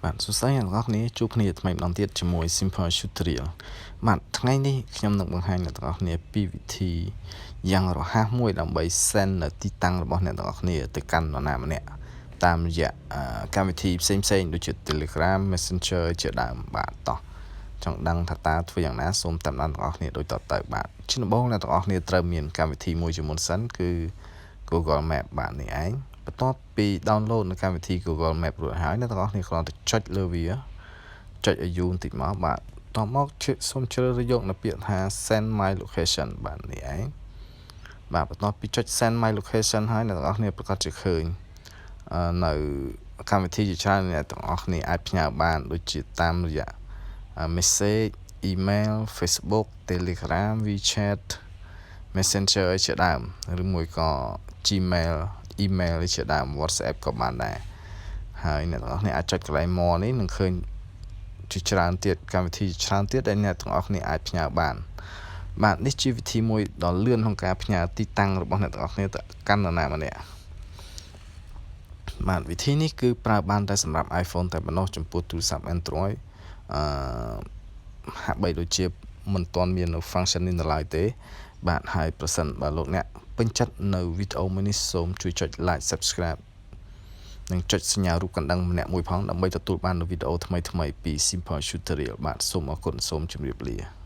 bạn số 6 អ្នកទាំងអស់គ្នាជួបគ្នាថ្មីម្ដងទៀតជាមួយ Simple Tutorial បាទថ្ងៃនេះខ្ញុំនឹងបង្ហាញអ្នកទាំងអស់គ្នាពីវិធីយ៉ាងរហ័សមួយដើម្បី send នៅទីតាំងរបស់អ្នកទាំងអស់គ្នាទៅកាន់នរណាម្នាក់តាមរយៈកម្មវិធីផ្សេងៗដូចជា Telegram Messenger ជាដើមបាទតោះចង់ដឹងថាតើធ្វើយ៉ាងណាសូមតាមដានអ្នកទាំងអស់គ្នាដូចតទៅបាទជាដំបូងអ្នកទាំងអស់គ្នាត្រូវមានកម្មវិធីមួយជាមុនសិនគឺ Google Map បាទនេះឯងបន្ទាប់ពី download នៅកម្មវិធី Google Map រួចហើយអ្នកទាំងអស់គ្នាគ្រាន់តែចុចលើវាចុចឲ្យយូរបន្តិចមកបាទតមកសូមជ្រើសរើសយកនៅពាក្យថា send my location បាទនេះឯងបាទបន្ទាប់ពីចុច send my location ហើយអ្នកទាំងអស់គ្នាប្រកាសជាឃើញនៅកម្មវិធីជាច្រើនអ្នកទាំងអស់គ្នាអាចផ្ញើបានដូចជាតាមរយៈ message email Facebook Telegram WeChat Messenger ជាដើមឬមួយក៏ Gmail email ជាដើម WhatsApp ក៏បានដែរហើយអ្នកទាំងអស់គ្នាអាចចុចកន្លែង more នេះនឹងឃើញជាច្រើនទៀតកម្មវិធីច្រើនទៀតដែលអ្នកទាំងអស់គ្នាអាចផ្ញើបានបាទនេះជាវិធីមួយដ៏លឿនក្នុងការផ្ញើទីតាំងរបស់អ្នកទាំងអស់គ្នាទៅកាន់នរណាម្នាក់បាទវិធីនេះគឺប្រើបានតែសម្រាប់ iPhone តែប៉ុណ្ណោះចំពោះទូរស័ព្ទ Android ហាក់បីដូចជាមិនទាន់មាននៅ function នេះនៅឡើយទេបាទហើយប្រសិនបើលោកអ្នកពេញចិត្តនៅវីដេអូមួយនេះសូមជួយចុច like subscribe និងចុចសញ្ញារូបកណ្ដឹងម្នាក់មួយផងដើម្បីទទួលបាននូវវីដេអូថ្មីៗពី Simple Tutorial បាទសូមអរគុណសូមជម្រាបលា